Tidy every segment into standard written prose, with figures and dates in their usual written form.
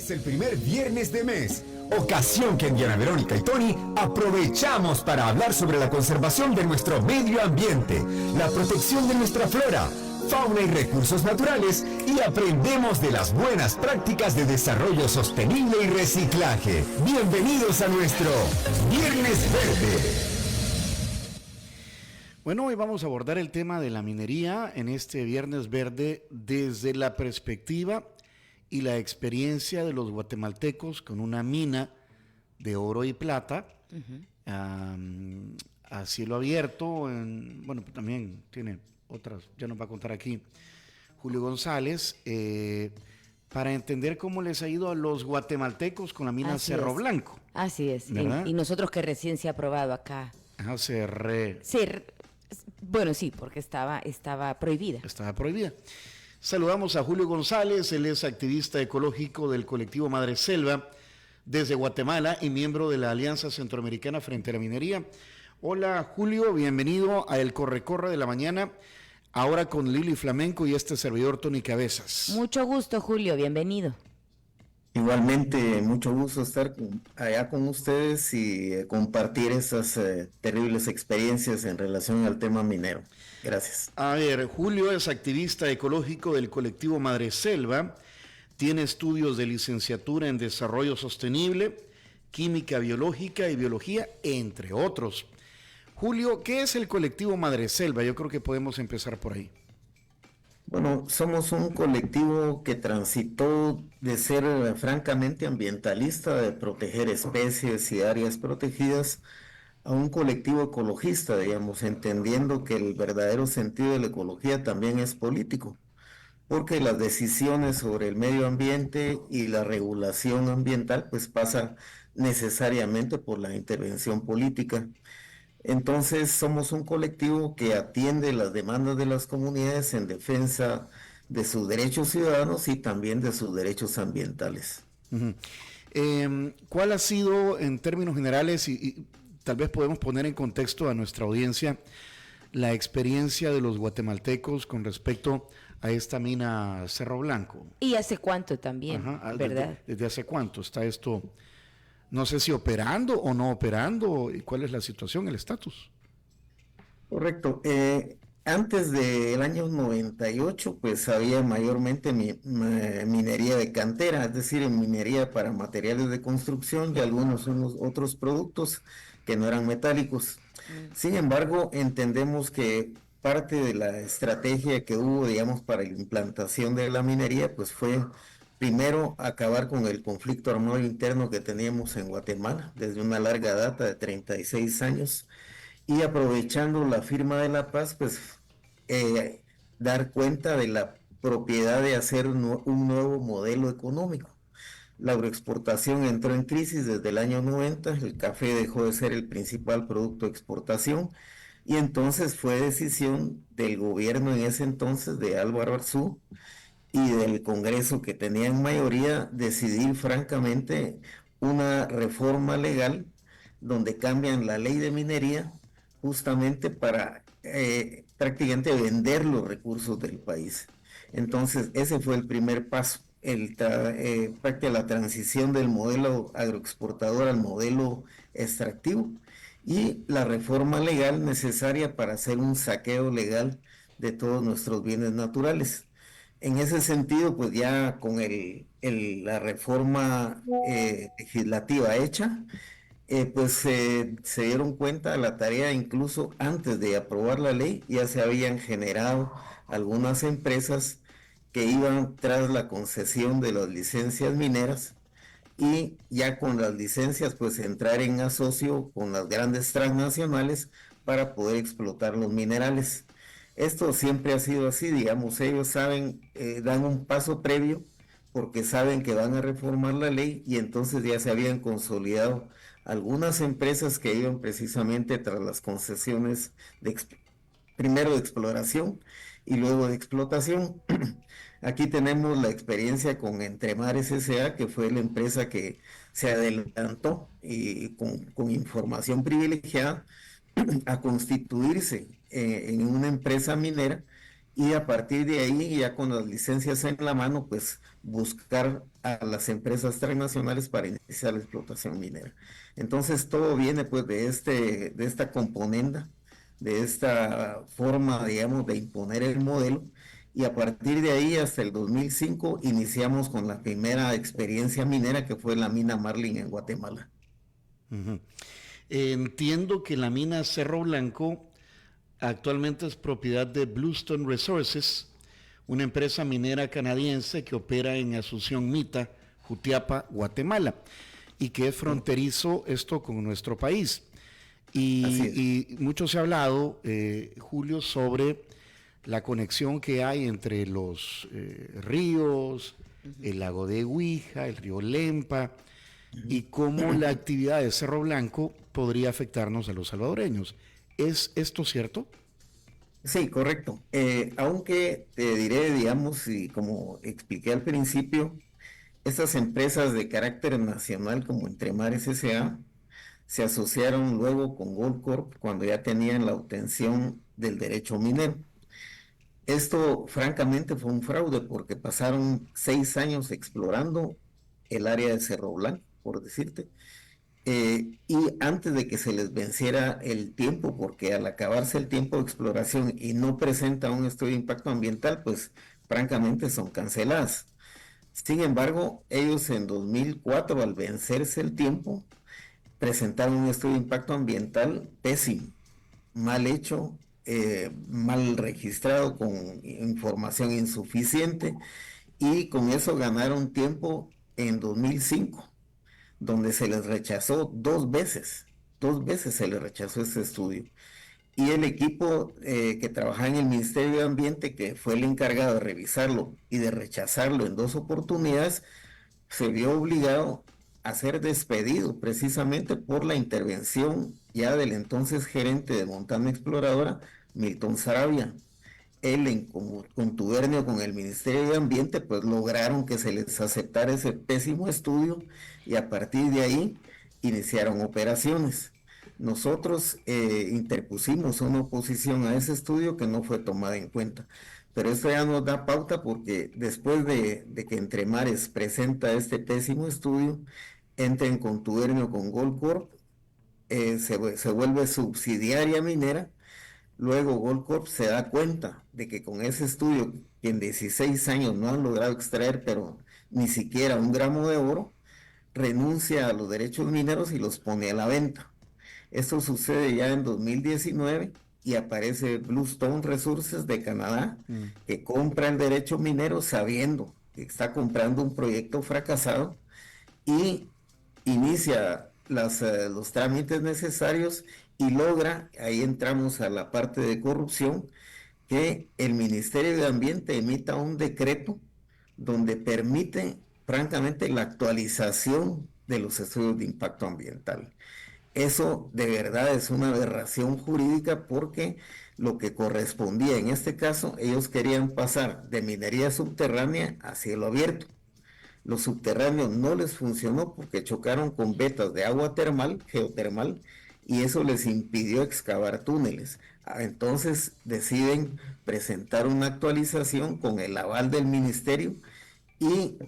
Es el primer viernes de mes, ocasión que en Diana Verónica y Tony aprovechamos para hablar sobre la conservación de nuestro medio ambiente, la protección de nuestra flora, fauna y recursos naturales y aprendemos de las buenas prácticas de desarrollo sostenible y reciclaje. Bienvenidos a nuestro Viernes Verde. Bueno, hoy vamos a abordar el tema de la minería en este Viernes Verde desde la perspectiva y la experiencia de los guatemaltecos con una mina de oro y plata a cielo abierto. Bueno, también tiene otras, ya nos va a contar aquí Julio González, para entender cómo les ha ido a los guatemaltecos con la mina Cerro Blanco. Así es, y nosotros que recién se ha aprobado acá. Bueno, sí, porque estaba prohibida. Estaba prohibida. Saludamos a Julio González, él es activista ecológico del colectivo Madre Selva desde Guatemala y miembro de la Alianza Centroamericana frente a la Minería. Hola Julio, bienvenido a El Corre-Corre de la Mañana, ahora con Lili Flamenco y este servidor Tony Cabezas. Mucho gusto, Julio, bienvenido. Igualmente, mucho gusto estar allá con ustedes y compartir esas terribles experiencias en relación al tema minero. Gracias. A ver, Julio es activista ecológico del colectivo Madre Selva, tiene estudios de licenciatura en Desarrollo Sostenible, Química Biológica y Biología, entre otros. Julio, ¿qué es el colectivo Madre Selva? Yo creo que podemos empezar por ahí. Bueno, somos un colectivo que transitó de ser francamente ambientalista, de proteger especies y áreas protegidas, a un colectivo ecologista, digamos, entendiendo que el verdadero sentido de la ecología también es político, porque las decisiones sobre el medio ambiente y la regulación ambiental pues pasa necesariamente por la intervención política. Entonces somos un colectivo que atiende las demandas de las comunidades en defensa de sus derechos ciudadanos y también de sus derechos ambientales. ¿Cuál ha sido, en términos generales, y tal vez podemos poner en contexto a nuestra audiencia, la experiencia de los guatemaltecos con respecto a esta mina Cerro Blanco? ¿Y hace cuánto también, verdad? ¿Desde hace cuánto está esto? No sé si operando o no operando, y cuál es la situación, el estatus. Correcto. Antes del año 98, pues había mayormente minería de cantera, es decir, minería para materiales de construcción y algunos otros productos que no eran metálicos. Sin embargo, entendemos que parte de la estrategia que hubo, digamos, para la implantación de la minería, pues fue primero acabar con el conflicto armado interno que teníamos en Guatemala desde una larga data de 36 años y aprovechando la firma de la paz, pues dar cuenta de la propiedad de hacer un nuevo modelo económico. La agroexportación entró en crisis desde el año 90, el café dejó de ser el principal producto de exportación y entonces fue decisión del gobierno en ese entonces de Álvaro Arzú y del Congreso, que tenía en mayoría, decidir francamente una reforma legal donde cambian la ley de minería justamente para prácticamente vender los recursos del país. Entonces ese fue el primer paso, prácticamente la transición del modelo agroexportador al modelo extractivo y la reforma legal necesaria para hacer un saqueo legal de todos nuestros bienes naturales. En ese sentido, pues ya con la reforma legislativa hecha, pues se dieron cuenta de la tarea, incluso antes de aprobar la ley, ya se habían generado algunas empresas que iban tras la concesión de las licencias mineras y ya con las licencias pues entrar en asocio con las grandes transnacionales para poder explotar los minerales. Esto siempre ha sido así, digamos, ellos saben, dan un paso previo porque saben que van a reformar la ley y entonces ya se habían consolidado algunas empresas que iban precisamente tras las concesiones primero de exploración y luego de explotación. Aquí tenemos la experiencia con Entremares S.A., que fue la empresa que se adelantó y con información privilegiada a constituirse en una empresa minera y a partir de ahí, ya con las licencias en la mano, pues buscar a las empresas transnacionales para iniciar la explotación minera. Entonces todo viene pues de esta componenda, de esta forma, digamos, de imponer el modelo, y a partir de ahí hasta el 2005 iniciamos con la primera experiencia minera, que fue la mina Marlin en Guatemala. Uh-huh. Entiendo que la mina Cerro Blanco actualmente es propiedad de Bluestone Resources, una empresa minera canadiense que opera en Asunción Mita, Jutiapa, Guatemala, y que es fronterizo esto con nuestro país. Y mucho se ha hablado, Julio, sobre la conexión que hay entre los ríos, el lago de Huija, el río Lempa, y cómo la actividad de Cerro Blanco podría afectarnos a los salvadoreños. ¿Es esto cierto? Sí, correcto. Aunque te diré, digamos, y como expliqué al principio, estas empresas de carácter nacional como Entremares S.A. se asociaron luego con Goldcorp cuando ya tenían la obtención del derecho minero. Esto francamente fue un fraude porque pasaron 6 años explorando el área de Cerro Blanco, por decirte, y antes de que se les venciera el tiempo, porque al acabarse el tiempo de exploración y no presenta un estudio de impacto ambiental, pues francamente son canceladas. Sin embargo, ellos en 2004, al vencerse el tiempo, presentaron un estudio de impacto ambiental pésimo, mal hecho, mal registrado, con información insuficiente, y con eso ganaron tiempo en 2005, donde se les rechazó 2 veces se les rechazó ese estudio. Y el equipo que trabajaba en el Ministerio de Ambiente, que fue el encargado de revisarlo y de rechazarlo en 2 oportunidades, se vio obligado a ser despedido precisamente por la intervención ya del entonces gerente de Montana Exploradora, Milton Saravia. Él, en contubernio con el Ministerio de Ambiente, pues lograron que se les aceptara ese pésimo estudio, y a partir de ahí iniciaron operaciones. Nosotros interpusimos una oposición a ese estudio que no fue tomada en cuenta, pero esto ya nos da pauta, porque después de que Entremares presenta este pésimo estudio, entra en contubernio con Goldcorp, se vuelve subsidiaria minera. Luego Goldcorp se da cuenta de que con ese estudio, que en 16 años no han logrado extraer, pero ni siquiera un gramo de oro, renuncia a los derechos mineros y los pone a la venta. Esto sucede ya en 2019 y aparece Bluestone Resources de Canadá, que compra el derecho minero sabiendo que está comprando un proyecto fracasado, y inicia los trámites necesarios y logra, ahí entramos a la parte de corrupción, que el Ministerio de Ambiente emita un decreto donde permite francamente la actualización de los estudios de impacto ambiental. Eso de verdad es una aberración jurídica, porque lo que correspondía en este caso, ellos querían pasar de minería subterránea a cielo abierto. Los subterráneos no les funcionó porque chocaron con vetas de agua termal, geotermal, y eso les impidió excavar túneles. Entonces deciden presentar una actualización con el aval del ministerio, y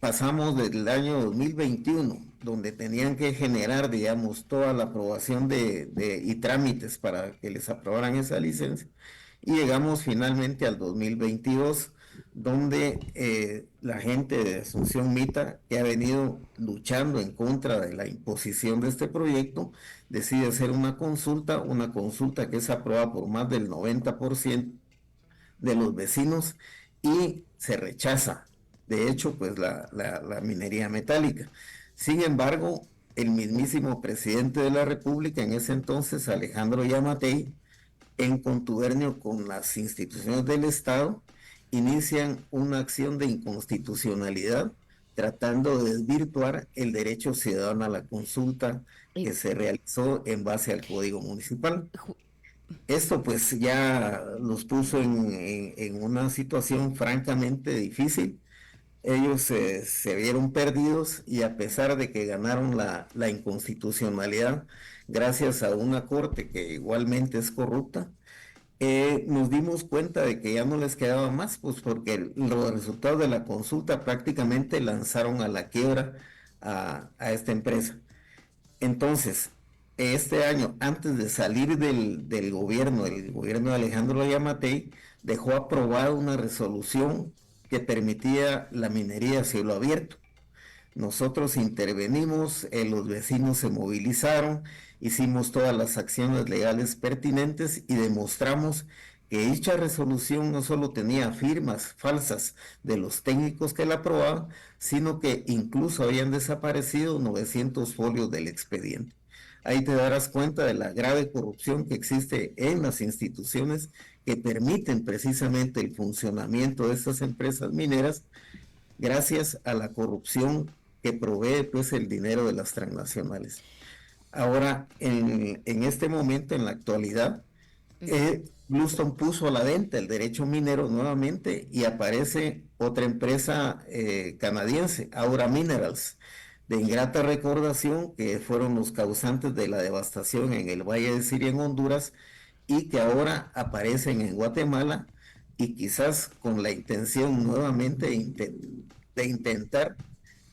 pasamos del año 2021, donde tenían que generar, digamos, toda la aprobación y trámites para que les aprobaran esa licencia, y llegamos finalmente al 2022, donde la gente de Asunción Mita, que ha venido luchando en contra de la imposición de este proyecto, decide hacer una consulta que es aprobada por más del 90% de los vecinos, y se rechaza, de hecho, pues la minería metálica. Sin embargo, el mismísimo presidente de la República en ese entonces, Alejandro Yamatei, en contubernio con las instituciones del Estado, inician una acción de inconstitucionalidad tratando de desvirtuar el derecho ciudadano a la consulta que se realizó en base al Código Municipal. Esto pues ya los puso en una situación francamente difícil. Ellos se vieron perdidos, y a pesar de que ganaron la inconstitucionalidad gracias a una corte que igualmente es corrupta, nos dimos cuenta de que ya no les quedaba más, pues porque los resultados de la consulta prácticamente lanzaron a la quiebra a esta empresa. Entonces, este año, antes de salir del gobierno, el gobierno de Alejandro Yamatei dejó aprobada una resolución que permitía la minería a cielo abierto. Nosotros intervenimos, los vecinos se movilizaron, hicimos todas las acciones legales pertinentes y demostramos que dicha resolución no solo tenía firmas falsas de los técnicos que la aprobaban, sino que incluso habían desaparecido 900 folios del expediente. Ahí te darás cuenta de la grave corrupción que existe en las instituciones que permiten precisamente el funcionamiento de estas empresas mineras gracias a la corrupción que provee pues el dinero de las transnacionales. Ahora, en este momento, en la actualidad, Bluestone puso a la venta el derecho minero nuevamente y aparece otra empresa canadiense, Aura Minerals, de ingrata recordación, que fueron los causantes de la devastación en el Valle de Siria en Honduras y que ahora aparecen en Guatemala y quizás con la intención nuevamente de intentar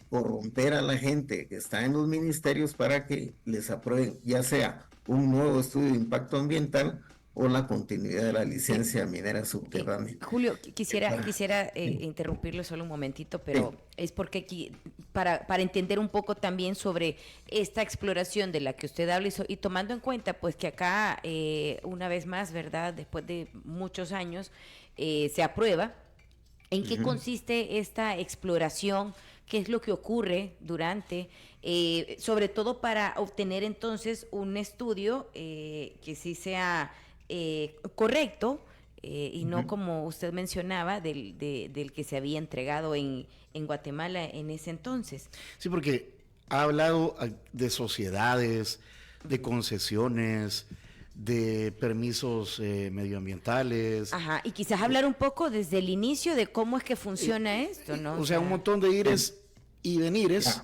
corromper a la gente que está en los ministerios para que les aprueben ya sea un nuevo estudio de impacto ambiental o la continuidad de la licencia minera subterránea. Julio, quisiera interrumpirlo solo un momentito, pero sí. Es porque para entender un poco también sobre esta exploración de la que usted habla y tomando en cuenta pues que acá una vez más, ¿verdad? Después de muchos años se aprueba. ¿En qué consiste esta exploración? ¿Qué es lo que ocurre durante, sobre todo para obtener entonces un estudio que sí sea correcto y no como usted mencionaba del que se había entregado en Guatemala en ese entonces? Sí, porque ha hablado de sociedades, de concesiones, de permisos medioambientales. Ajá, y quizás hablar un poco desde el inicio de cómo es que funciona esto, ¿no? O sea, un montón de ires y venires,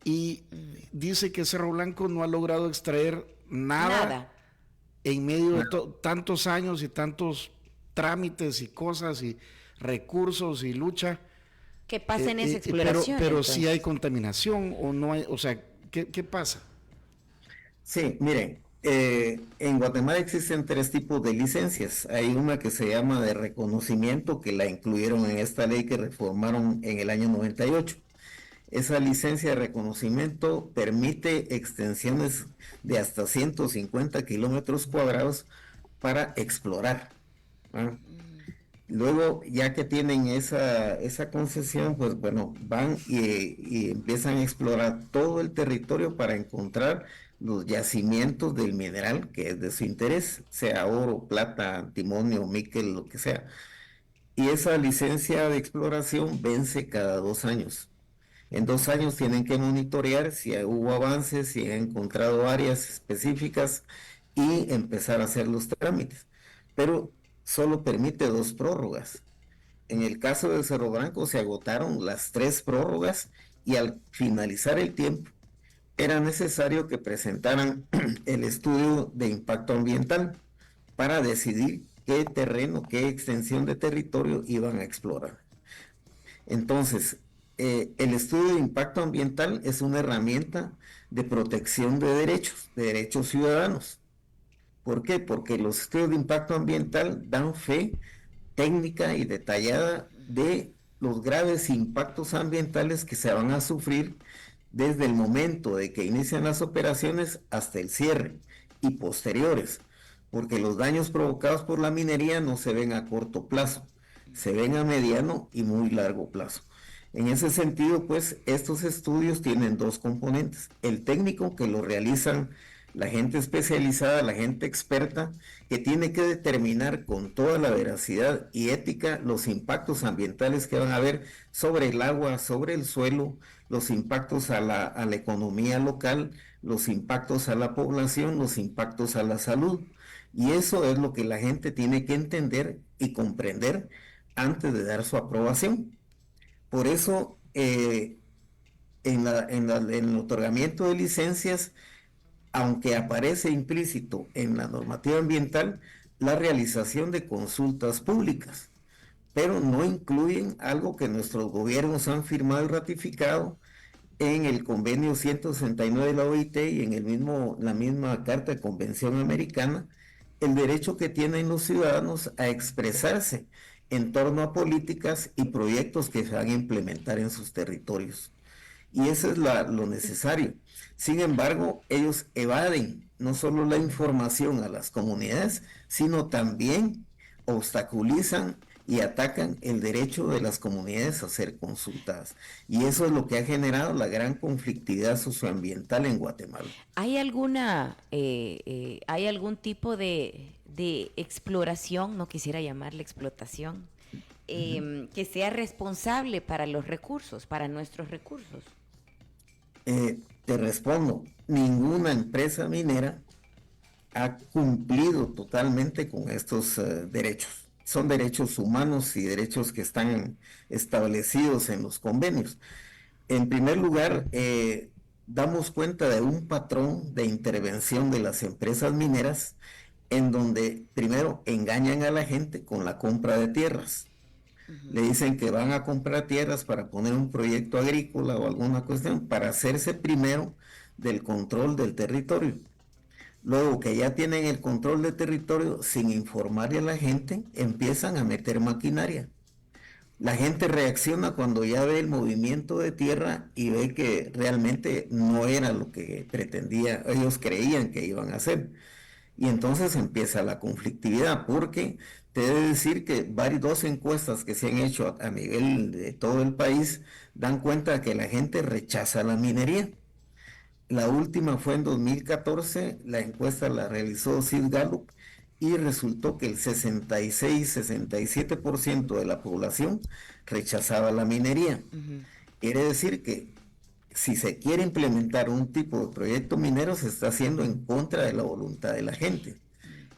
y dice que Cerro Blanco no ha logrado extraer nada. En medio de tantos años y tantos trámites y cosas y recursos y lucha. ¿Qué pasa en esa exploración? Pero sí hay contaminación o no hay, o sea, ¿qué pasa? Sí, miren, en Guatemala existen 3 tipos de licencias. Hay una que se llama de reconocimiento, que la incluyeron en esta ley que reformaron en el año 98. Esa licencia de reconocimiento permite extensiones de hasta 150 kilómetros cuadrados para explorar, ¿ah? Luego, ya que tienen esa concesión, pues bueno, van y empiezan a explorar todo el territorio para encontrar los yacimientos del mineral que es de su interés, sea oro, plata, antimonio, níquel, lo que sea. Y esa licencia de exploración vence cada 2 años. En 2 años tienen que monitorear si hubo avances, si han encontrado áreas específicas y empezar a hacer los trámites. Pero solo permite 2 prórrogas. En el caso de Cerro Blanco se agotaron las 3 prórrogas y al finalizar el tiempo era necesario que presentaran el estudio de impacto ambiental para decidir qué terreno, qué extensión de territorio iban a explorar. Entonces, el estudio de impacto ambiental es una herramienta de protección de derechos ciudadanos. ¿Por qué? Porque los estudios de impacto ambiental dan fe técnica y detallada de los graves impactos ambientales que se van a sufrir desde el momento de que inician las operaciones hasta el cierre y posteriores, porque los daños provocados por la minería no se ven a corto plazo, se ven a mediano y muy largo plazo. En ese sentido, pues, estos estudios tienen 2 componentes. El técnico, que lo realizan la gente especializada, la gente experta, que tiene que determinar con toda la veracidad y ética los impactos ambientales que van a haber sobre el agua, sobre el suelo, los impactos a la economía local, los impactos a la población, los impactos a la salud. Y eso es lo que la gente tiene que entender y comprender antes de dar su aprobación. Por eso, en el otorgamiento de licencias, aunque aparece implícito en la normativa ambiental, la realización de consultas públicas, pero no incluyen algo que nuestros gobiernos han firmado y ratificado en el convenio 169 de la OIT y en la misma Carta de Convención Americana, el derecho que tienen los ciudadanos a expresarse en torno a políticas y proyectos que se van a implementar en sus territorios. Y eso es lo necesario. Sin embargo, ellos evaden no solo la información a las comunidades, sino también obstaculizan y atacan el derecho de las comunidades a ser consultadas. Y eso es lo que ha generado la gran conflictividad socioambiental en Guatemala. ¿Hay hay algún tipo de exploración, no quisiera llamarle explotación, que sea responsable para los recursos, para nuestros recursos? Te respondo, ninguna empresa minera ha cumplido totalmente con estos derechos. Son derechos humanos y derechos que están establecidos en los convenios. En primer lugar, damos cuenta de un patrón de intervención de las empresas mineras en donde primero engañan a la gente con la compra de tierras. Le dicen que van a comprar tierras para poner un proyecto agrícola o alguna cuestión para hacerse primero del control del territorio. Luego que ya tienen el control del territorio, sin informarle a la gente, empiezan a meter maquinaria. La gente reacciona cuando ya ve el movimiento de tierra y ve que realmente no era lo que pretendía, ellos creían que iban a hacer. Y entonces empieza la conflictividad, porque te he de decir que dos encuestas que se han hecho a nivel de todo el país dan cuenta que la gente rechaza la minería. La última fue en 2014, la encuesta la realizó Sid Gallup y resultó que el 66-67% de la población rechazaba la minería. Quiere decir que si se quiere implementar un tipo de proyecto minero, se está haciendo en contra de la voluntad de la gente.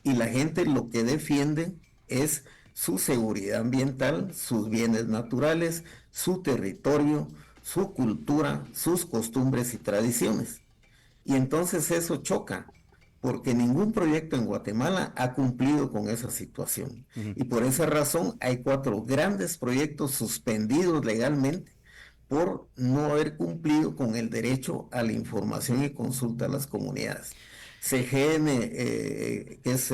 Y la gente lo que defiende es su seguridad ambiental, sus bienes naturales, su territorio, su cultura, sus costumbres y tradiciones. Y entonces eso choca, porque ningún proyecto en Guatemala ha cumplido con esa situación. Y por esa razón hay 4 grandes proyectos suspendidos legalmente por no haber cumplido con el derecho a la información y consulta a las comunidades. CGN, que es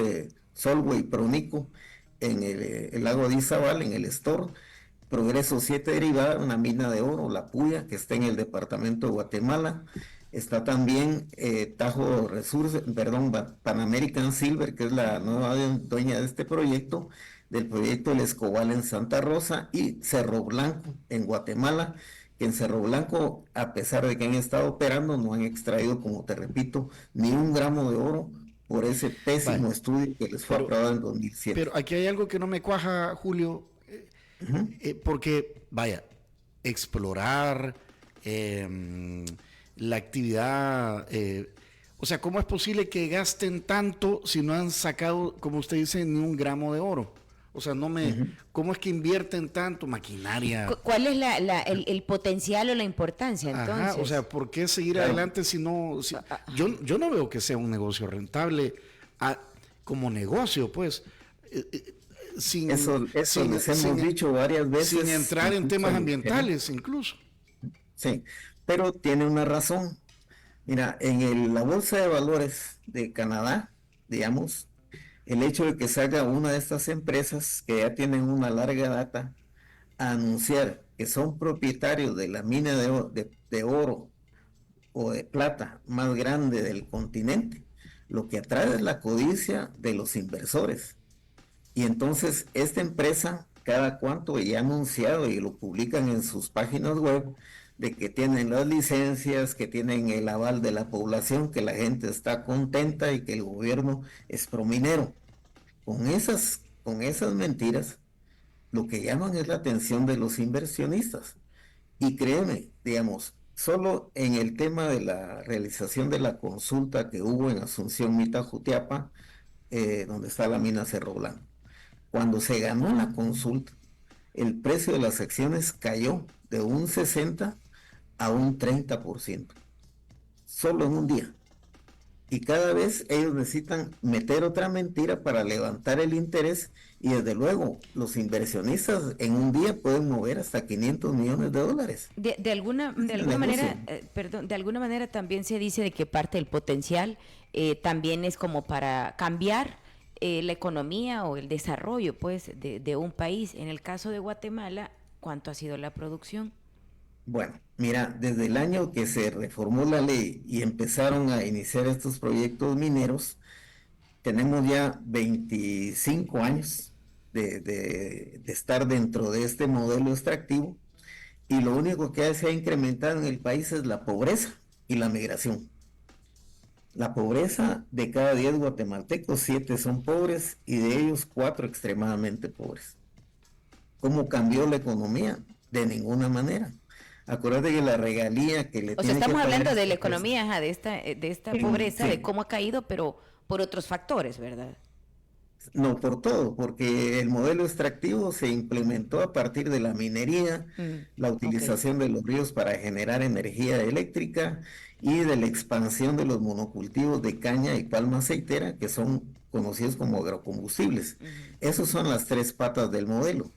Solway Pronico, en el lago de Izabal, en el Estor. Progreso 7 Derivada, una mina de oro, La Puya, que está en el departamento de Guatemala. Está también Tajo Resources, Pan American Silver, que es la nueva dueña de este proyecto, del proyecto El Escobal en Santa Rosa, y Cerro Blanco en Guatemala, que en Cerro Blanco, a pesar de que han estado operando, no han extraído, como te repito, ni un gramo de oro por ese pésimo estudio que les fue aprobado en 2007. Pero aquí hay algo que no me cuaja, Julio, porque, explorar la actividad, o sea, ¿cómo es posible que gasten tanto si no han sacado, como usted dice, ni un gramo de oro? O sea, ¿cómo es que invierten tanto maquinaria? ¿Cuál es el potencial o la importancia entonces? Ajá, o sea, ¿por qué seguir adelante si no? Yo no veo que sea un negocio rentable como negocio, pues. Eso les hemos dicho varias veces. Sin entrar en temas ambientales, incluso. Sí, pero tiene una razón. Mira, en la Bolsa de Valores de Canadá, digamos, el hecho de que salga una de estas empresas que ya tienen una larga data a anunciar que son propietarios de la mina de oro o de plata más grande del continente, lo que atrae es la codicia de los inversores. Y entonces esta empresa, cada cuanto ya ha anunciado y lo publican en sus páginas web, de que tienen las licencias, que tienen el aval de la población, que la gente está contenta y que el gobierno es prominero. Con esas mentiras, lo que llaman es la atención de los inversionistas. Y créeme, digamos, solo en el tema de la realización de la consulta que hubo en Asunción Mita Jutiapa, donde está la mina Cerro Blanco, cuando se ganó la consulta, el precio de las acciones cayó de un 60 a un 30%, solo en un día. Y cada vez ellos necesitan meter otra mentira para levantar el interés, y desde luego los inversionistas en un día pueden mover hasta 500 millones de dólares. De alguna manera, perdón, de alguna manera también se dice de que parte del potencial también es como para cambiar la economía o el desarrollo, pues, de un país. En el caso de Guatemala, ¿cuánto ha sido la producción? Bueno, mira, desde el año que se reformó la ley y empezaron a iniciar estos proyectos mineros, tenemos ya 25 años de estar dentro de este modelo extractivo, y lo único que se ha incrementado en el país es la pobreza y la migración. La pobreza, de cada 10 guatemaltecos, 7 son pobres, y de ellos 4 extremadamente pobres. ¿Cómo cambió la economía? De ninguna manera. Acuérdate que la regalía que le O sea, tiene que estamos pagar hablando de la esta persona- economía, de esta Sí, pobreza, sí. de cómo ha caído, pero por otros factores, ¿verdad? No por todo, porque el modelo extractivo se implementó a partir de la minería, la Ok. utilización de los ríos para generar energía eléctrica, y de la expansión de los monocultivos de caña y palma aceitera, que son conocidos como agrocombustibles. Esas son las 3 patas del modelo.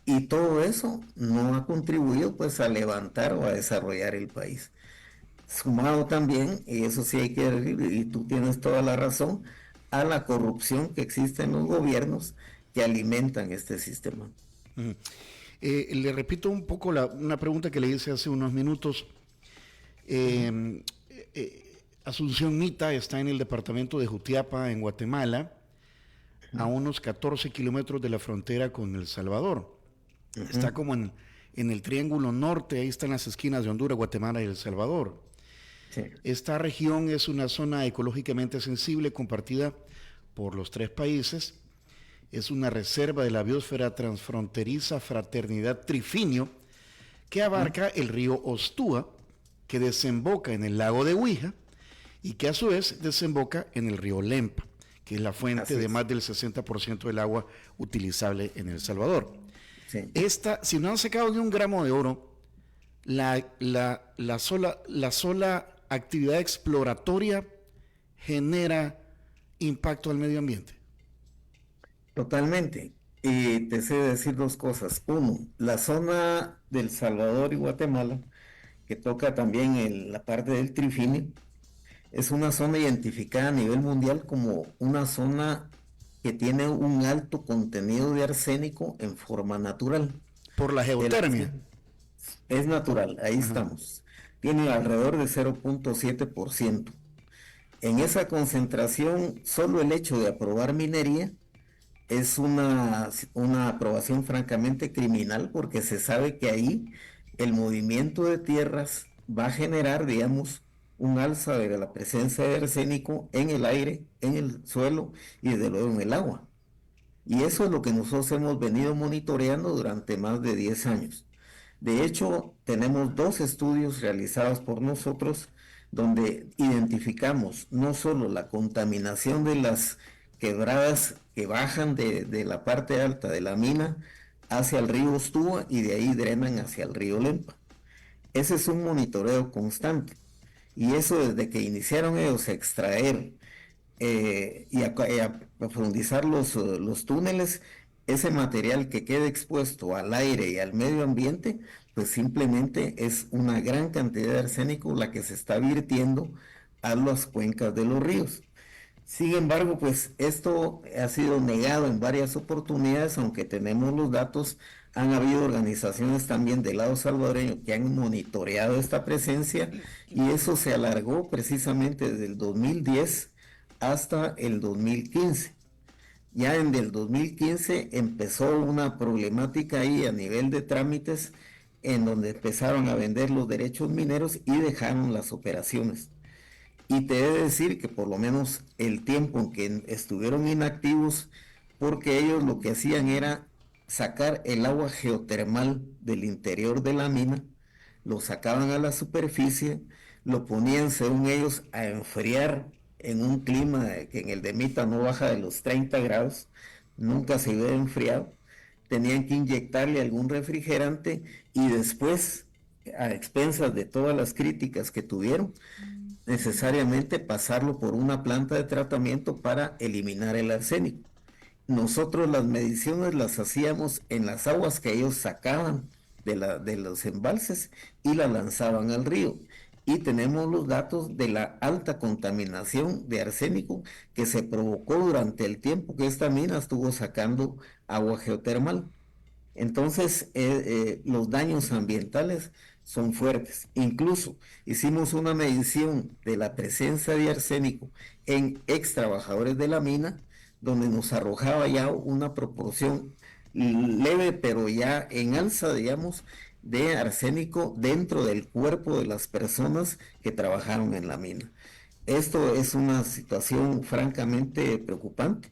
Y todo eso no ha contribuido pues a levantar o a desarrollar el país. Sumado también, y eso sí hay que decir, y tú tienes toda la razón, a la corrupción que existe en los gobiernos que alimentan este sistema. Ujú. Le repito un poco una pregunta que le hice hace unos minutos. Eh, Asunción Mita está en el departamento de Jutiapa, en Guatemala, a unos 14 kilómetros de la frontera con El Salvador. Está como en el Triángulo Norte, ahí están las esquinas de Honduras, Guatemala y El Salvador. Sí. Esta región es una zona ecológicamente sensible compartida por los 3 países. Es una reserva de la biosfera transfronteriza Fraternidad Trifinio, que abarca el río Ostúa, que desemboca en el lago de Huija y que a su vez desemboca en el río Lempa, que es la fuente de más del 60% del agua utilizable en El Salvador. Sí. Si no han sacado ni un gramo de oro, la sola actividad exploratoria genera impacto al medio ambiente. Totalmente. Y te sé decir 2 cosas. Uno, la zona del Salvador y Guatemala, que toca también la parte del Trifinio, es una zona identificada a nivel mundial como una zona que tiene un alto contenido de arsénico en forma natural. Por la geotermia. Es natural, ahí estamos. Tiene alrededor de 0.7%. En esa concentración, solo el hecho de aprobar minería es una aprobación francamente criminal, porque se sabe que ahí el movimiento de tierras va a generar, digamos, un alza de la presencia de arsénico en el aire, en el suelo y desde luego en el agua. Y eso es lo que nosotros hemos venido monitoreando durante más de 10 años. De hecho, tenemos 2 estudios realizados por nosotros donde identificamos no solo la contaminación de las quebradas que bajan de la parte alta de la mina hacia el río Ostúa y de ahí drenan hacia el río Lempa. Ese es un monitoreo constante. Y eso desde que iniciaron ellos a extraer y a profundizar los túneles, ese material que queda expuesto al aire y al medio ambiente, pues simplemente es una gran cantidad de arsénico la que se está virtiendo a las cuencas de los ríos. Sin embargo, pues esto ha sido negado en varias oportunidades, aunque tenemos los datos. Han habido organizaciones también del lado salvadoreño que han monitoreado esta presencia, y eso se alargó precisamente desde el 2010 hasta el 2015. Ya en el 2015 empezó una problemática ahí a nivel de trámites, en donde empezaron a vender los derechos mineros y dejaron las operaciones. Y te he de decir que por lo menos el tiempo en que estuvieron inactivos, porque ellos lo que hacían era sacar el agua geotermal del interior de la mina, lo sacaban a la superficie, lo ponían según ellos a enfriar en un clima que en el de Mita no baja de los 30 grados, nunca se había enfriado, tenían que inyectarle algún refrigerante, y después, a expensas de todas las críticas que tuvieron, necesariamente pasarlo por una planta de tratamiento para eliminar el arsénico. Nosotros las mediciones las hacíamos en las aguas que ellos sacaban de los embalses y la lanzaban al río. Y tenemos los datos de la alta contaminación de arsénico que se provocó durante el tiempo que esta mina estuvo sacando agua geotermal. Entonces, los daños ambientales son fuertes. Incluso hicimos una medición de la presencia de arsénico en ex trabajadores de la mina, donde nos arrojaba ya una proporción leve, pero ya en alza, digamos, de arsénico dentro del cuerpo de las personas que trabajaron en la mina. Esto es una situación francamente preocupante,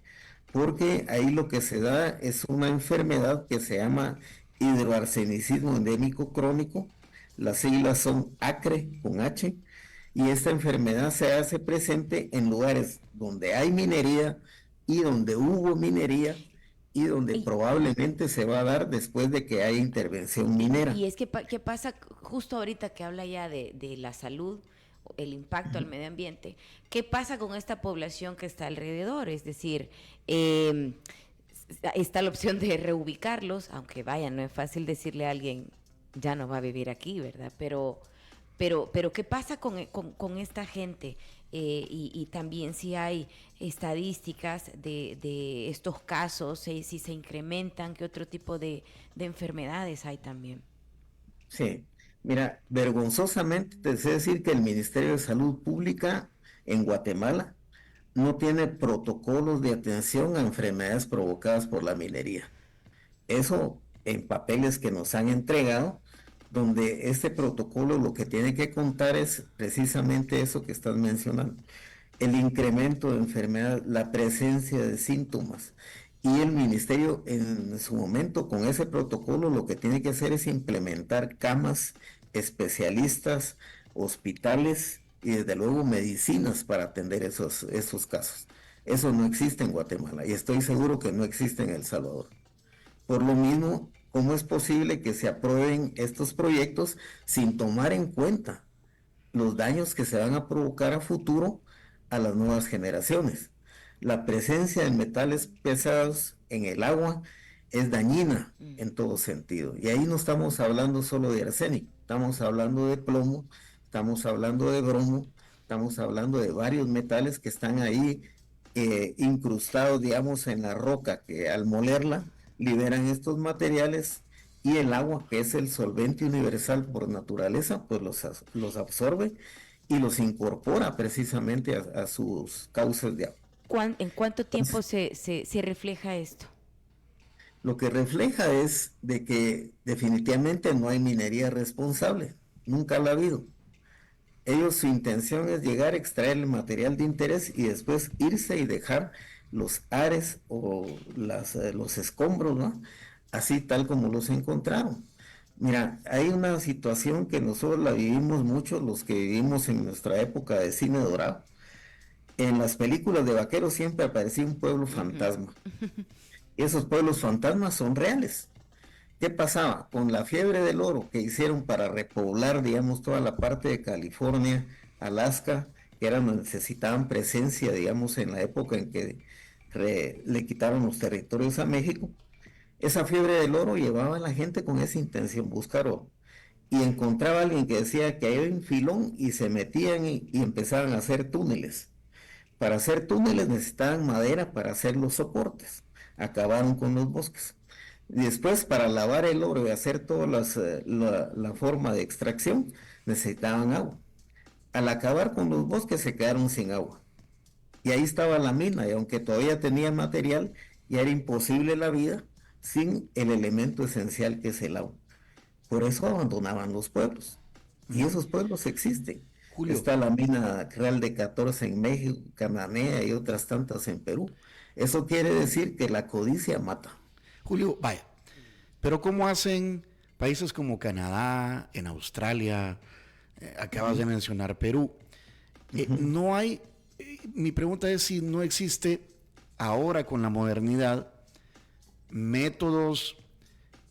porque ahí lo que se da es una enfermedad que se llama hidroarsenicismo endémico crónico. Las siglas son ACRE con H, y esta enfermedad se hace presente en lugares donde hay minería y donde hubo minería y donde probablemente se va a dar después de que haya intervención minera. Y es que, ¿qué pasa justo ahorita que habla ya de la salud, el impacto al medio ambiente? ¿Qué pasa con esta población que está alrededor? Es decir, está la opción de reubicarlos, aunque vaya, no es fácil decirle a alguien, ya no va a vivir aquí, ¿verdad? Pero ¿qué pasa con esta gente? Y también si hay estadísticas de estos casos, si se incrementan, ¿qué otro tipo de enfermedades hay también? Sí, mira, vergonzosamente te sé decir que el Ministerio de Salud Pública en Guatemala no tiene protocolos de atención a enfermedades provocadas por la minería. Eso en papeles que nos han entregado, donde este protocolo lo que tiene que contar es precisamente eso que estás mencionando, el incremento de enfermedad, la presencia de síntomas. Y el ministerio en su momento con ese protocolo lo que tiene que hacer es implementar camas, especialistas, hospitales y desde luego medicinas para atender esos casos. Eso no existe en Guatemala y estoy seguro que no existe en El Salvador. Por lo mismo, ¿cómo es posible que se aprueben estos proyectos sin tomar en cuenta los daños que se van a provocar a futuro a las nuevas generaciones? La presencia de metales pesados en el agua es dañina en todo sentido. Y ahí no estamos hablando solo de arsénico, estamos hablando de plomo, estamos hablando de bromo, estamos hablando de varios metales que están ahí incrustados, digamos, en la roca, que al molerla liberan estos materiales y el agua, que es el solvente universal por naturaleza, pues los absorbe y los incorpora precisamente a sus cauces de agua. ¿En cuánto tiempo se refleja esto? Lo que refleja es de que definitivamente no hay minería responsable, nunca la ha habido. Ellos, su intención es llegar a extraer el material de interés y después irse y dejar los ares o los escombros, ¿no? Así tal como los encontraron. Mira, hay una situación que nosotros la vivimos mucho, los que vivimos en nuestra época de cine dorado. En las películas de vaqueros siempre aparecía un pueblo fantasma. Y esos pueblos fantasmas son reales. ¿Qué pasaba? Con la fiebre del oro que hicieron para repoblar, digamos, toda la parte de California, Alaska, que necesitaban presencia, digamos, en la época en que le quitaron los territorios a México. Esa fiebre del oro llevaba a la gente con esa intención, buscar oro. Y encontraba a alguien que decía que hay un filón y se metían y empezaban a hacer túneles. Para hacer túneles necesitaban madera para hacer los soportes. Acabaron con los bosques. Y después, para lavar el oro y hacer toda la forma de extracción, necesitaban agua. Al acabar con los bosques, se quedaron sin agua. Y ahí estaba la mina, y aunque todavía tenía material, ya era imposible la vida sin el elemento esencial que es el agua. Por eso abandonaban los pueblos. Y esos pueblos existen. Julio. Está la mina Real de 14 en México, Cananea y otras tantas en Perú. Eso quiere decir que la codicia mata. Julio, vaya, pero ¿cómo hacen países como Canadá, en Australia, acabas de mencionar Perú? No hay, mi pregunta es si no existe ahora con la modernidad métodos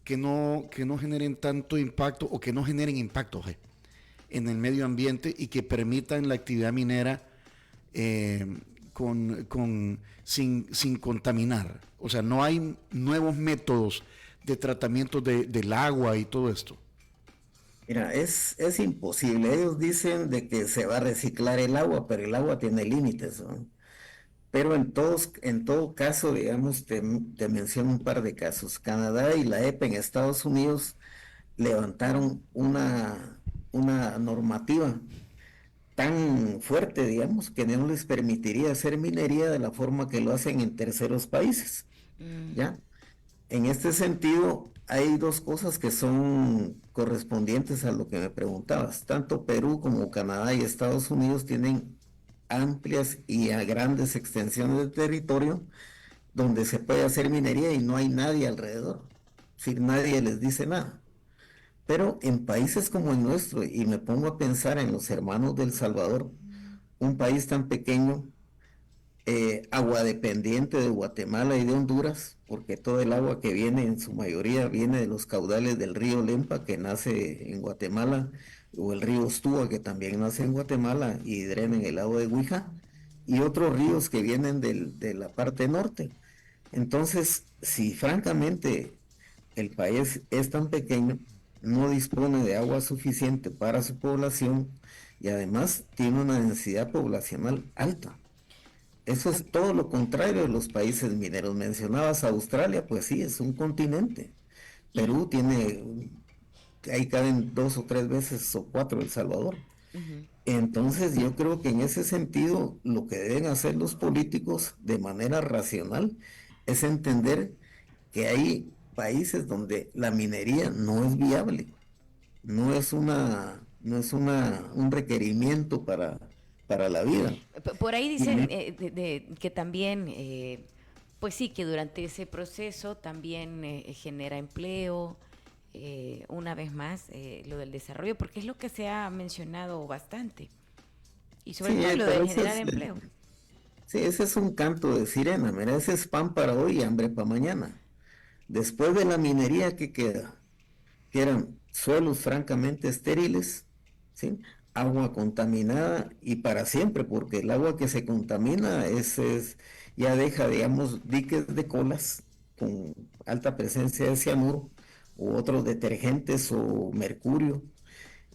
que no generen tanto impacto o que no generen impacto en el medio ambiente y que permitan la actividad minera sin contaminar. O sea, no hay nuevos métodos de tratamiento del agua y todo esto. Mira, es imposible. Ellos dicen de que se va a reciclar el agua, pero el agua tiene límites, ¿no? Pero en todo caso, digamos, te menciono un par de casos. Canadá y la EPA en Estados Unidos levantaron una normativa tan fuerte, digamos, que no les permitiría hacer minería de la forma que lo hacen en terceros países, ¿ya? En este sentido, hay dos cosas que son correspondientes a lo que me preguntabas. Tanto Perú como Canadá y Estados Unidos tienen amplias y a grandes extensiones de territorio donde se puede hacer minería y no hay nadie alrededor. Es decir, nadie les dice nada. Pero en países como el nuestro, y me pongo a pensar en los hermanos del Salvador, un país tan pequeño, agua dependiente de Guatemala y de Honduras, porque todo el agua que viene en su mayoría viene de los caudales del río Lempa, que nace en Guatemala, o el río Ostúa, que también nace en Guatemala y drena en el lago de Huija, y otros ríos que vienen de la parte norte. Entonces, si francamente el país es tan pequeño, no dispone de agua suficiente para su población y además tiene una densidad poblacional alta. Eso es todo lo contrario de los países mineros. Mencionabas a Australia, pues sí, es un continente. Perú tiene, ahí caben 2 o 3 veces o 4 El Salvador. Entonces yo creo que en ese sentido lo que deben hacer los políticos de manera racional es entender que hay países donde la minería no es viable, no es un requerimiento para la vida. Por ahí dicen que también, pues sí, que durante ese proceso también genera empleo, una vez más, lo del desarrollo, porque es lo que se ha mencionado bastante, y sobre todo lo de generar empleo. Sí, ese es un canto de sirena, mira, ese es pan para hoy y hambre para mañana. Después de la minería, ¿qué queda? Que eran suelos francamente estériles, ¿sí? Agua contaminada y para siempre, porque el agua que se contamina ya deja, digamos, diques de colas con alta presencia de cianuro u otros detergentes o mercurio,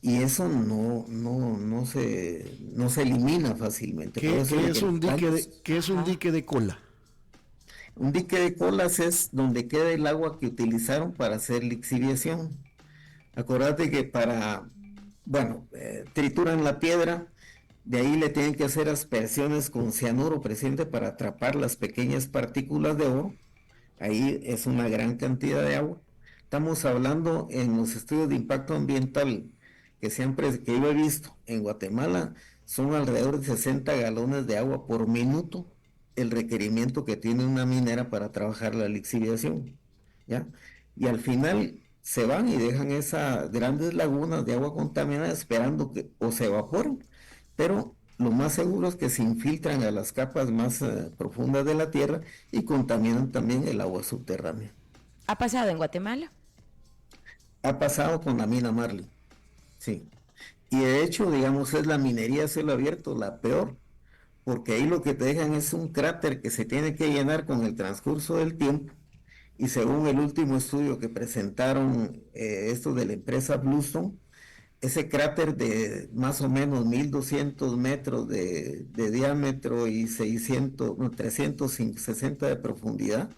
y eso no se elimina fácilmente. ¿Qué es un dique de cola? Un dique de colas es donde queda el agua que utilizaron para hacer lixiviación. Acuérdate que trituran la piedra, de ahí le tienen que hacer aspersiones con cianuro presente para atrapar las pequeñas partículas de oro. Ahí es una gran cantidad de agua. Estamos hablando en los estudios de impacto ambiental que yo he visto en Guatemala, son alrededor de 60 galones de agua por minuto el requerimiento que tiene una minera para trabajar la lixiviación, ¿ya? Y al final se van y dejan esas grandes lagunas de agua contaminada esperando que o se evaporen, pero lo más seguro es que se infiltran a las capas más profundas de la tierra y contaminan también el agua subterránea. ¿Ha pasado en Guatemala? Ha pasado con la mina Marley, sí. Y de hecho, digamos, es la minería a cielo abierto la peor, porque ahí lo que te dejan es un cráter que se tiene que llenar con el transcurso del tiempo, y según el último estudio que presentaron estos de la empresa Bluestone, ese cráter de más o menos 1200 metros de diámetro y 360 de profundidad,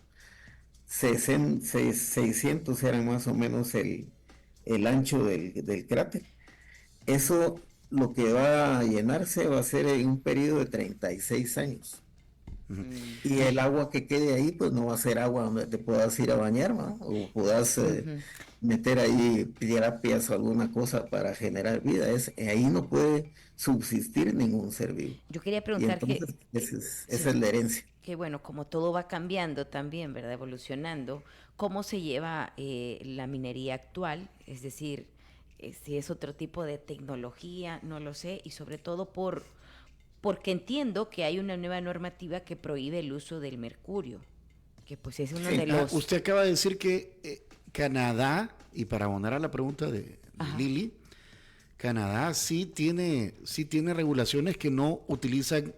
600 eran más o menos el ancho del cráter. Eso lo que va a llenarse va a ser en un periodo de 36 años. Y el agua que quede ahí, pues no va a ser agua donde te puedas ir a bañar, ¿no? O puedas meter ahí terapias o alguna cosa para generar vida. Ahí no puede subsistir ningún ser vivo. Yo quería preguntar esa es la herencia. Que bueno, como todo va cambiando también, ¿verdad? Evolucionando, ¿cómo se lleva la minería actual? Es decir, si es otro tipo de tecnología, no lo sé, y sobre todo porque entiendo que hay una nueva normativa que prohíbe el uso del mercurio, que pues es uno de los... Usted acaba de decir que Canadá, y para abonar a la pregunta de Lili, Canadá sí tiene regulaciones que no utilizan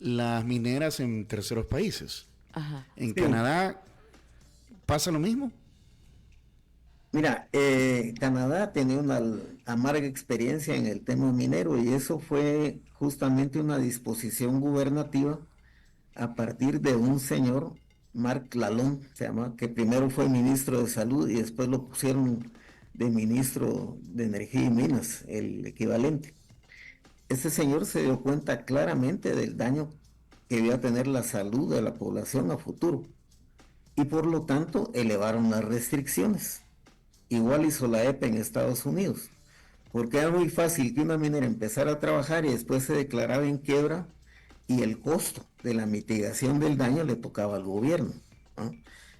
las mineras en terceros países. Ajá. ¿En Sí. Canadá pasa lo mismo? Mira, Canadá tenía una amarga experiencia en el tema minero y eso fue justamente una disposición gubernativa a partir de un señor, Marc Lalonde, se llama, que primero fue ministro de Salud y después lo pusieron de ministro de Energía y Minas, el equivalente. Este señor se dio cuenta claramente del daño que iba a tener la salud de la población a futuro y por lo tanto elevaron las restricciones. Igual hizo la EPA en Estados Unidos, porque era muy fácil que una minera empezara a trabajar y después se declaraba en quiebra y el costo de la mitigación del daño le tocaba al gobierno, ¿no?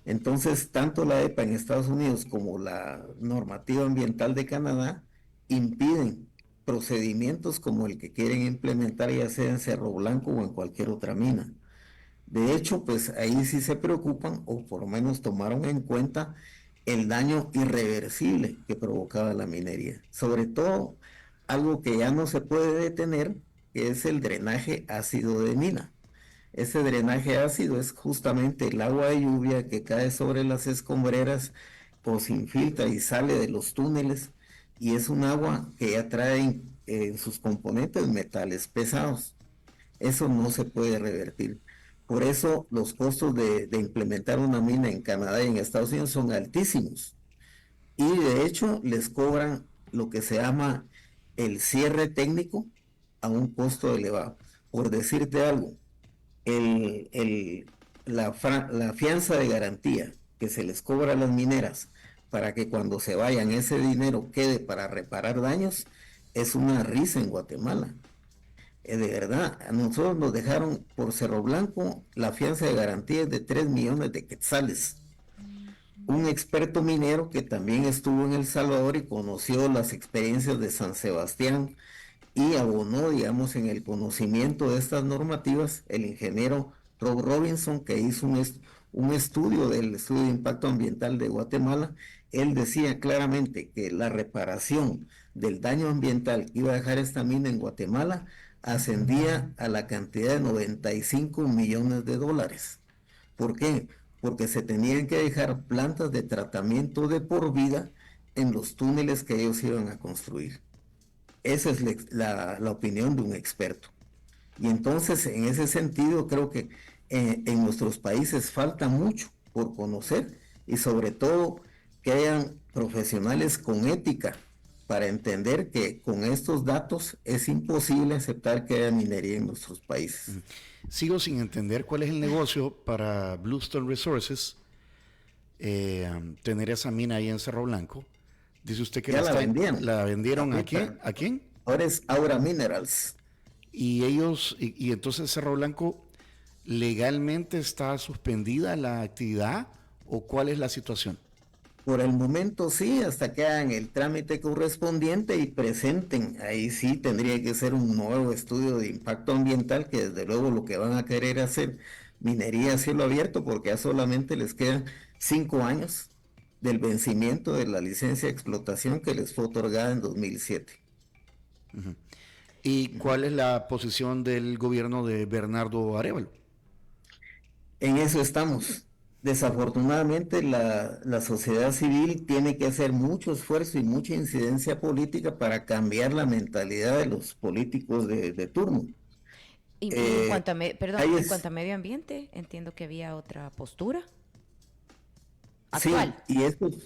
Entonces, tanto la EPA en Estados Unidos como la normativa ambiental de Canadá impiden procedimientos como el que quieren implementar ya sea en Cerro Blanco o en cualquier otra mina. De hecho, pues ahí sí se preocupan o por lo menos tomaron en cuenta el daño irreversible que provocaba la minería. Sobre todo, algo que ya no se puede detener, que es el drenaje ácido de mina. Ese drenaje ácido es justamente el agua de lluvia que cae sobre las escombreras o se infiltra y sale de los túneles y es un agua que ya trae en sus componentes metales pesados. Eso no se puede revertir. Por eso los costos de implementar una mina en Canadá y en Estados Unidos son altísimos. Y de hecho les cobran lo que se llama el cierre técnico a un costo elevado. Por decirte algo, el, el, la fianza de garantía que se les cobra a las mineras para que cuando se vayan ese dinero quede para reparar daños es una risa en Guatemala. De verdad, a nosotros nos dejaron por Cerro Blanco la fianza de garantía de 3 millones de quetzales. Un experto minero que también estuvo en El Salvador y conoció las experiencias de San Sebastián y abonó, digamos, en el conocimiento de estas normativas, el ingeniero Rob Robinson, que hizo un estudio del estudio de impacto ambiental de Guatemala. Él decía claramente que la reparación del daño ambiental que iba a dejar esta mina en Guatemala ascendía a la cantidad de 95 millones de dólares. ¿Por qué? Porque se tenían que dejar plantas de tratamiento de por vida en los túneles que ellos iban a construir. Esa es la opinión de un experto. Y entonces, en ese sentido, creo que en nuestros países falta mucho por conocer y sobre todo que hayan profesionales con ética para entender que con estos datos es imposible aceptar que haya minería en nuestros países. Sigo sin entender cuál es el negocio para Bluestone Resources tener esa mina ahí en Cerro Blanco. Dice usted que ya la vendieron. ¿La vendieron a Ahorita. quién? ¿A quién? Ahora es Aura Minerals. Y ellos, y entonces Cerro Blanco legalmente está suspendida la actividad o cuál es la situación? Por el momento sí, hasta que hagan el trámite correspondiente y presenten. Ahí sí tendría que ser un nuevo estudio de impacto ambiental, que desde luego lo que van a querer hacer minería a cielo abierto, porque ya solamente les quedan 5 años del vencimiento de la licencia de explotación que les fue otorgada en 2007. Uh-huh. ¿Y cuál es la posición del gobierno de Bernardo Arévalo? En eso estamos. Desafortunadamente la sociedad civil tiene que hacer mucho esfuerzo y mucha incidencia política para cambiar la mentalidad de los políticos de turno. Y en cuanto a en es, cuanto a medio ambiente, entiendo que había otra postura actual. Sí,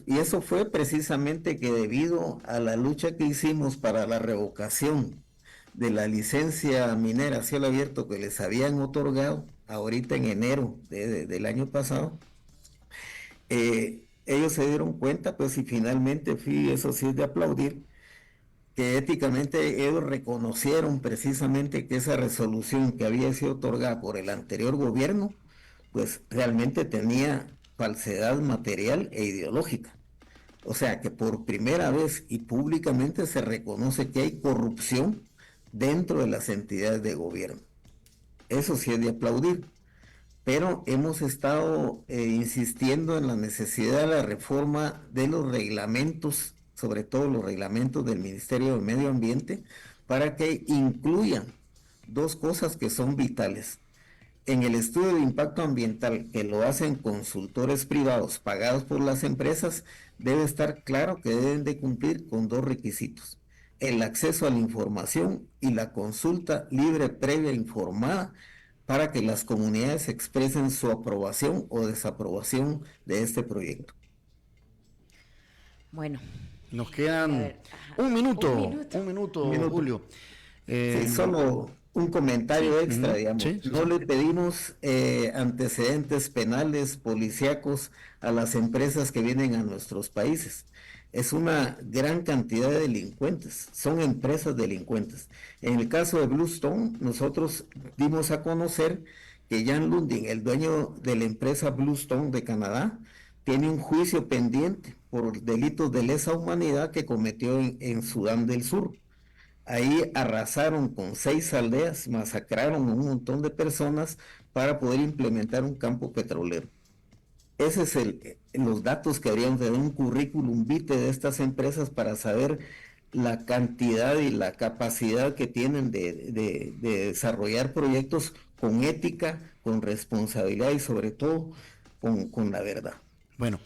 y eso fue precisamente que debido a la lucha que hicimos para la revocación de la licencia minera a cielo abierto que les habían otorgado ahorita en enero del año pasado, ellos se dieron cuenta, pues, y finalmente eso sí es de aplaudir, que éticamente ellos reconocieron precisamente que esa resolución que había sido otorgada por el anterior gobierno, pues realmente tenía falsedad material e ideológica. O sea que por primera vez y públicamente se reconoce que hay corrupción dentro de las entidades de gobierno. Eso sí es de aplaudir. Pero hemos estado insistiendo en la necesidad de la reforma de los reglamentos sobre todo los reglamentos del Ministerio del Medio Ambiente, para que incluyan dos cosas que son vitales. En el estudio de impacto ambiental, que lo hacen consultores privados pagados por las empresas, debe estar claro que deben de cumplir con dos requisitos: el acceso a la información y la consulta libre, previa e informada, para que las comunidades expresen su aprobación o desaprobación de este proyecto. Bueno. Nos quedan un minuto, Julio. Sí, solo un comentario extra, digamos. No le pedimos antecedentes penales, policíacos a las empresas que vienen a nuestros países. Es una gran cantidad de delincuentes, son empresas delincuentes. En el caso de Bluestone, nosotros dimos a conocer que Jan Lundin, el dueño de la empresa Bluestone de Canadá, tiene un juicio pendiente por delitos de lesa humanidad que cometió en Sudán del Sur. Ahí arrasaron con 6 aldeas, masacraron a un montón de personas para poder implementar un campo petrolero. Ese es los datos que habríamos de un currículum vitae de estas empresas para saber la cantidad y la capacidad que tienen de desarrollar proyectos con ética, con responsabilidad y sobre todo con la verdad. Bueno,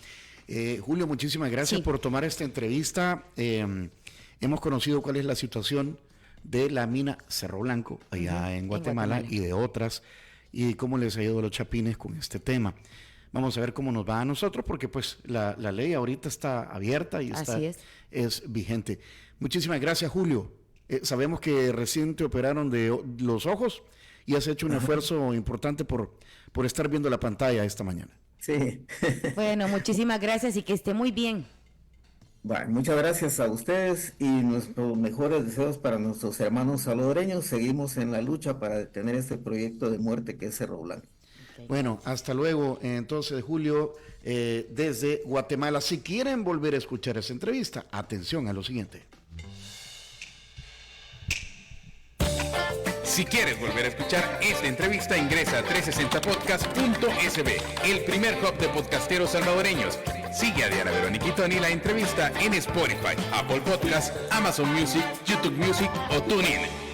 Julio, muchísimas gracias por tomar esta entrevista. Hemos conocido cuál es la situación de la mina Cerro Blanco allá en Guatemala y de otras, y cómo les ha ido a los chapines con este tema. Vamos a ver cómo nos va a nosotros, porque pues la ley ahorita está abierta y es vigente. Muchísimas gracias, Julio. Sabemos que recién te operaron de los ojos y has hecho un esfuerzo importante por estar viendo la pantalla esta mañana. Sí. Bueno, muchísimas gracias y que esté muy bien. Bueno, muchas gracias a ustedes y nuestros mejores deseos para nuestros hermanos salvadoreños. Seguimos en la lucha para detener este proyecto de muerte que es Cerro Blanco. Bueno, hasta luego. Entonces, Julio, desde Guatemala. Si quieren volver a escuchar esa entrevista, atención a lo siguiente. Si quieres volver a escuchar esta entrevista, ingresa a 360podcast.sb, el primer hub de podcasteros salvadoreños. Sigue a Diana Verónica y Tony la entrevista en Spotify, Apple Podcasts, Amazon Music, YouTube Music o TuneIn.